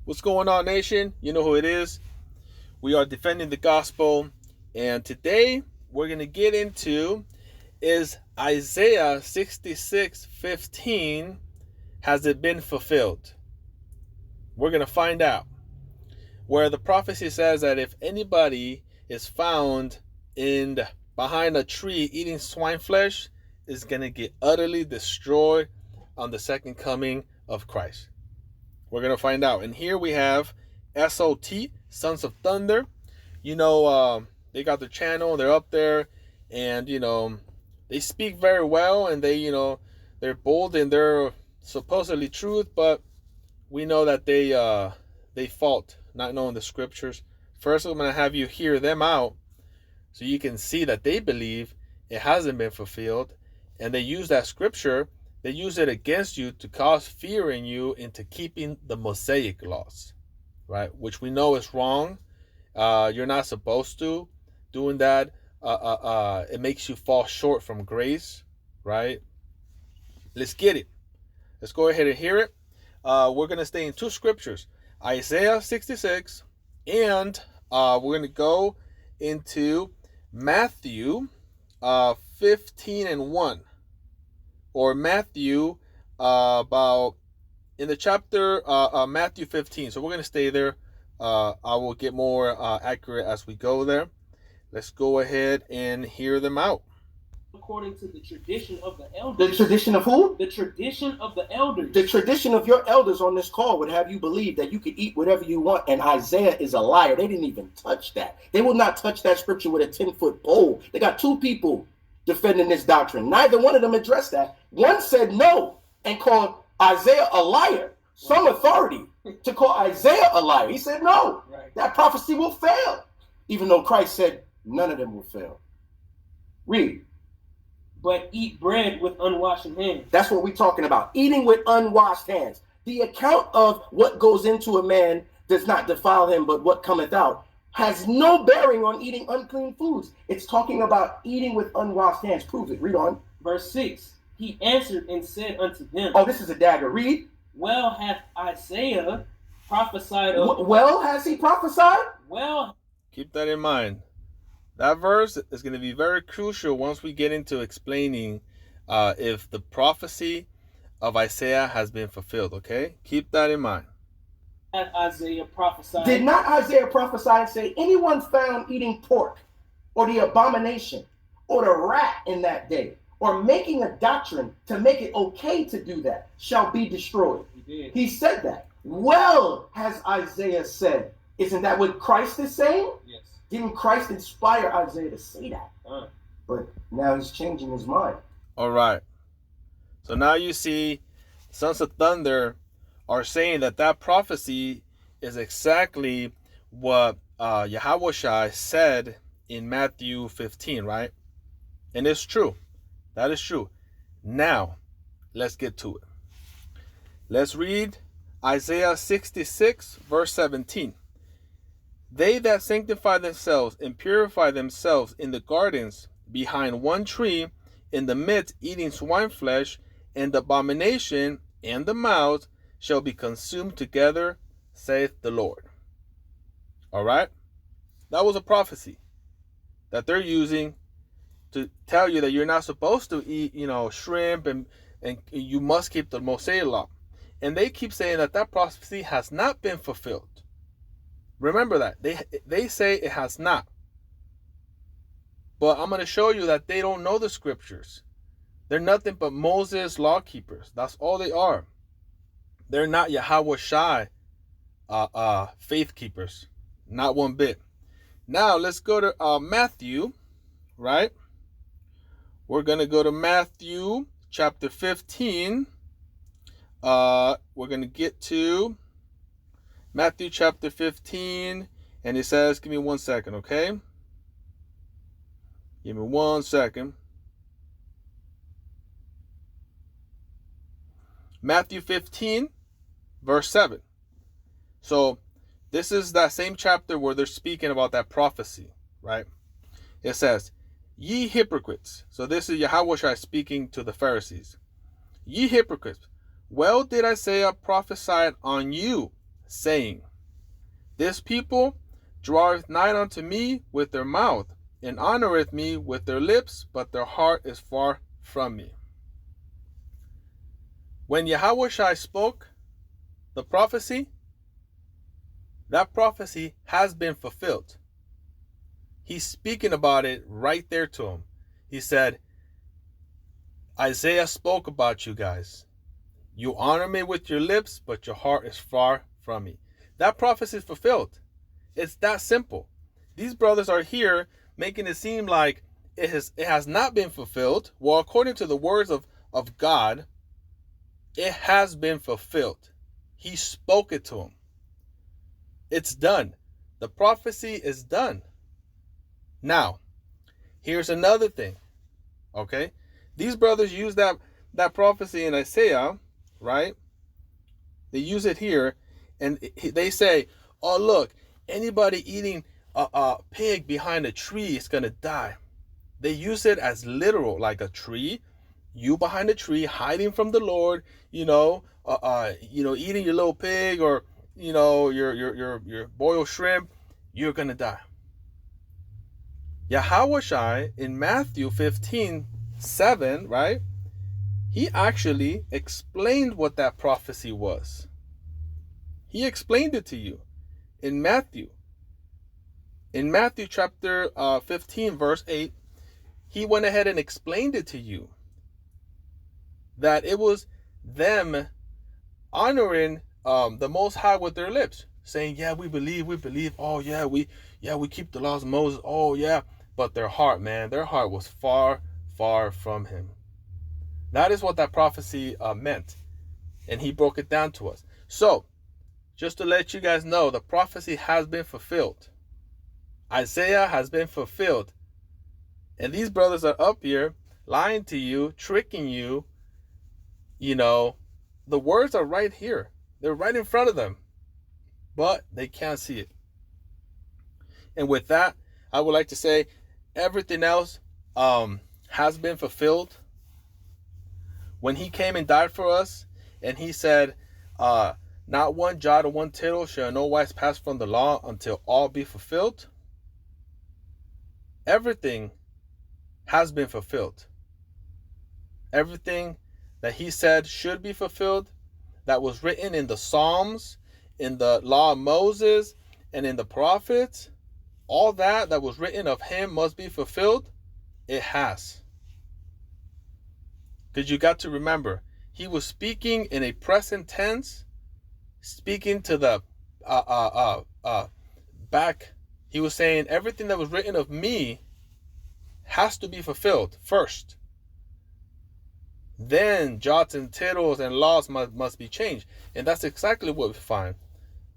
What's going on, nation? You know who it is. We are defending the gospel, and today we're going to get into is Isaiah 66:15, has it been fulfilled? We're going to find out, where the prophecy says that if anybody is found behind a tree eating swine flesh, is going to get utterly destroyed on the second coming of Christ. We're going to find out. And here we have S.O.T, Sons of Thunder. They got their channel, they're up there, and they speak very well, and they're bold in their supposedly truth, but we know that they fault not knowing the scriptures. First, I'm going to have you hear them out so you can see that they believe it hasn't been fulfilled, and they use that scripture. They use it against you to cause fear in you into keeping the Mosaic laws, right? Which we know is wrong. You're not supposed to. Doing that, it makes you fall short from grace, right? Let's get it. Let's go ahead and hear it. We're going to stay in two scriptures, Isaiah 66, and we're going to go into Matthew 15:1. Or Matthew, about in the chapter Matthew 15. So we're going to stay there. I will get more accurate as we go there. Let's go ahead and hear them out. According to the tradition of the elders. The tradition of who? The tradition of the elders. The tradition of your elders on this call would have you believe that you could eat whatever you want, and Isaiah is a liar. They didn't even touch that. They will not touch that scripture with a 10-foot pole. They got two people defending this doctrine. Neither one of them addressed that. One said no and called Isaiah a liar. Some authority to call Isaiah a liar. He said no. Right. That prophecy will fail. Even though Christ said none of them will fail. Read. But eat bread with unwashed hands. That's what we're talking about. Eating with unwashed hands. The account of what goes into a man does not defile him, but what cometh out has no bearing on eating unclean foods. It's talking about eating with unwashed hands. Prove it. Read on. Verse 6. He answered and said unto them. Oh, this is a dagger. Read. Well hath Isaiah prophesied of... Well has he prophesied? Well. Keep that in mind. That verse is going to be very crucial once we get into explaining if the prophecy of Isaiah has been fulfilled, okay? Keep that in mind. Isaiah prophesied. Did not Isaiah prophesy and say, anyone found eating pork or the abomination or the rat in that day or making a doctrine to make it okay to do that shall be destroyed? He did. He said that. Well, has Isaiah said. Isn't that what Christ is saying? Yes. Didn't Christ inspire Isaiah to say that? But now he's changing his mind. All right. So now you see Sons of Thunder are saying that prophecy is exactly what YAHAWASHI said in Matthew 15, right? And it's true. That is true. Now, let's get to it. Let's read Isaiah 66, verse 17. They that sanctify themselves and purify themselves in the gardens behind one tree, in the midst eating swine flesh, and the abomination and the mouth shall be consumed together, saith the Lord. All right? That was a prophecy that they're using to tell you that you're not supposed to eat, shrimp, and you must keep the Mosaic law. And they keep saying that prophecy has not been fulfilled. Remember that. They say it has not. But I'm going to show you that they don't know the scriptures. They're nothing but Moses' law keepers. That's all they are. They're not YAHAWASHI faith keepers. Not one bit. Now, let's go to Matthew, right? We're going to go to Matthew chapter 15. We're going to get to Matthew chapter 15. And it says, give me 1 second, okay? Give me 1 second. Matthew 15, verse 7. So this is that same chapter where they're speaking about that prophecy, right? It says, ye hypocrites. So this is YAHAWASHI speaking to the Pharisees. Ye hypocrites, well did Isaiah prophesy on you, saying, This people draweth nigh unto me with their mouth, and honoreth me with their lips, but their heart is far from me. When YAHAWASHI spoke the prophecy, that prophecy has been fulfilled. He's speaking about it right there to him. He said, Isaiah spoke about you guys. You honor me with your lips, but your heart is far from me. That prophecy is fulfilled. It's that simple. These brothers are here making it seem like it has not been fulfilled. Well, according to the words of God, it has been fulfilled. He spoke it to him. It's done. The prophecy is done. Now, here's another thing. Okay? These brothers use that prophecy in Isaiah, right? They use it here, and they say, oh, look, anybody eating a pig behind a tree is going to die. They use it as literal, like a tree. You behind a tree, hiding from the Lord, eating your little pig, or, your boiled shrimp, you're going to die. YAHAWASHI in Matthew 15:7, right? He actually explained what that prophecy was. He explained it to you in Matthew. In Matthew chapter 15, verse 8, he went ahead and explained it to you. That it was them honoring the Most High with their lips, saying, yeah, we believe, oh yeah, we keep the laws of Moses, oh yeah, but their heart, man, their heart was far, far from him. That is what that prophecy meant, and he broke it down to us. So, just to let you guys know, the prophecy has been fulfilled. Isaiah has been fulfilled, and these brothers are up here lying to you, tricking you. The words are right here. They're right in front of them, but they can't see it. And with that, I would like to say everything else has been fulfilled. When he came and died for us, and he said, not one jot or one tittle shall no wise pass from the law until all be fulfilled. Everything has been fulfilled. Everything that he said should be fulfilled, that was written in the Psalms, in the law of Moses, and in the prophets, all that was written of him must be fulfilled. It has. Because you got to remember, he was speaking in a present tense, speaking to the back. He was saying everything that was written of me has to be fulfilled first. Then jots and tittles and laws must be changed. And that's exactly what we find.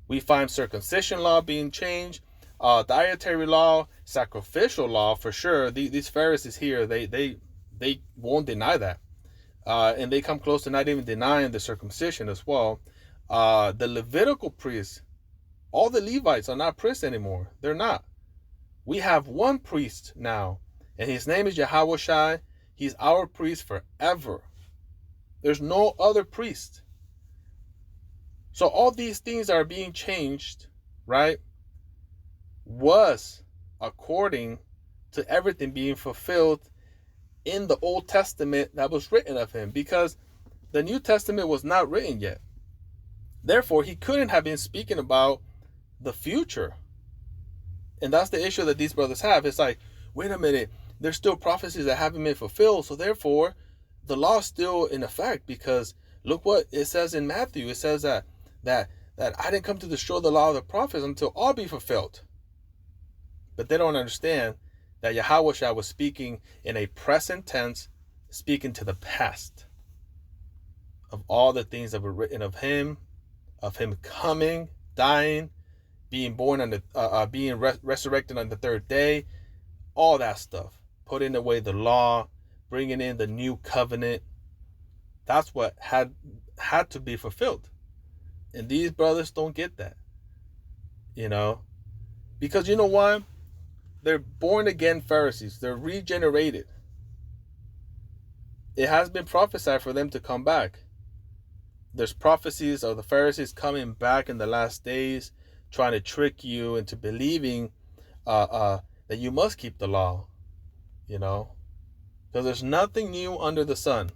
We find circumcision law being changed, dietary law, sacrificial law for sure. These Pharisees here, they won't deny that. And they come close to not even denying the circumcision as well. The Levitical priests, all the Levites are not priests anymore. They're not. We have one priest now, and his name is YAHAWASHI. He's our priest forever. There's no other priest. So all these things are being changed, right? Was according to everything being fulfilled in the Old Testament that was written of him, because the New Testament was not written yet. Therefore, he couldn't have been speaking about the future. And that's the issue that these brothers have. It's like, wait a minute, there's still prophecies that haven't been fulfilled, so therefore the law is still in effect, because look what it says in Matthew. It says that I didn't come to destroy the law of the prophets until all be fulfilled. But they don't understand that YAHAWASHI was speaking in a present tense, speaking to the past of all the things that were written of him coming, dying, being born being resurrected on the third day, all that stuff, putting away the law, bringing in the new covenant. That's what had to be fulfilled. And these brothers don't get that, because you know why? They're born again Pharisees. They're regenerated. It has been prophesied for them to come back. there's prophecies of the Pharisees coming back in the last days, trying to trick you into believing that you must keep the law, you know, because there's nothing new under the sun,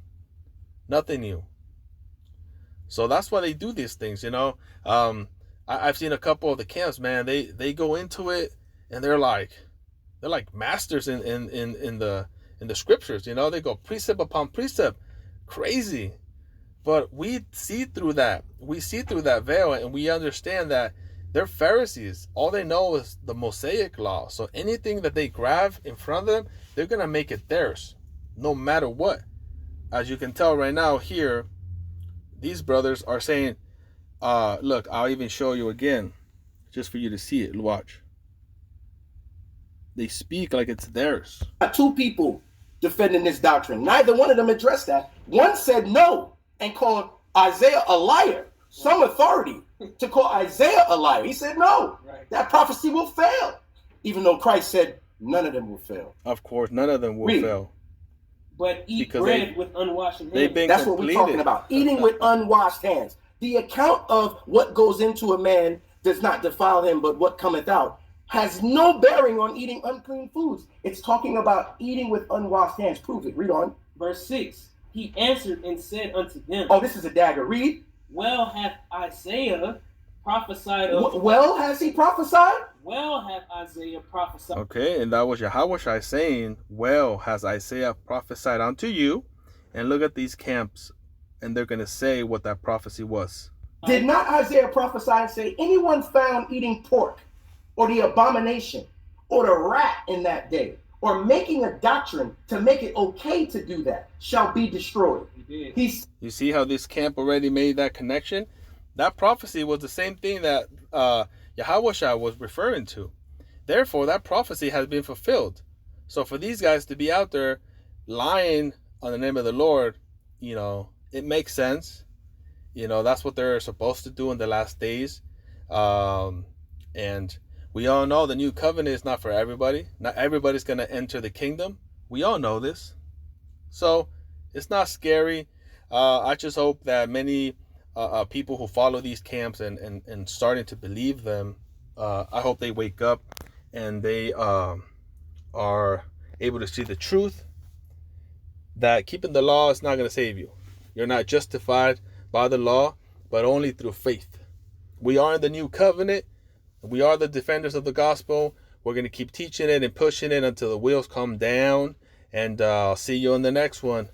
nothing new. So that's why they do these things, you know. I've seen a couple of the camps, man. They go into it and they're like masters in the scriptures, you know. They go precept upon precept, crazy. But we see through that. We see through that veil, and we understand that they're Pharisees. All they know is the Mosaic law. So anything that they grab in front of them, they're gonna make it theirs, no matter what. As you can tell right now here, these brothers are saying, look, I'll even show you again, just for you to see it. Watch. They speak like it's theirs. Two people defending this doctrine. Neither one of them addressed that. One said no and called Isaiah a liar. Some authority to call Isaiah a liar. He said no. Right. That prophecy will fail. Even though Christ said none of them will fail. Of course, none of them will fail. But eat because bread with unwashed hands. That's what we're talking about. Eating with unwashed hands. The account of what goes into a man does not defile him, but what cometh out has no bearing on eating unclean foods. It's talking about eating with unwashed hands. Prove it. Read on. Verse 6. He answered and said unto them. Oh, this is a dagger. Read. Well hath Isaiah prophesied of... Well has he prophesied? Well hath Isaiah prophesied. Okay, and that was YAHAWASHI saying, well has Isaiah prophesied unto you. And look at these camps, and they're going to say what that prophecy was. Did not Isaiah prophesy and say, anyone found eating pork, or the abomination, or the rat in that day, or making a doctrine to make it okay to do that, shall be destroyed? You see how this camp already made that connection? That prophecy was the same thing that YAHAWASHI was referring to. Therefore, that prophecy has been fulfilled. So for these guys to be out there lying on the name of the Lord, you know, it makes sense. You know, that's what they're supposed to do in the last days. And we all know the new covenant is not for everybody. Not everybody's going to enter the kingdom. We all know this. So it's not scary. I just hope that many people who follow these camps and starting to believe them, I hope they wake up and they are able to see the truth that keeping the law is not going to save you. You're not justified by the law, but only through faith. We are in the new covenant. We are the defenders of the gospel. We're going to keep teaching it and pushing it until the wheels come down. And I'll see you in the next one.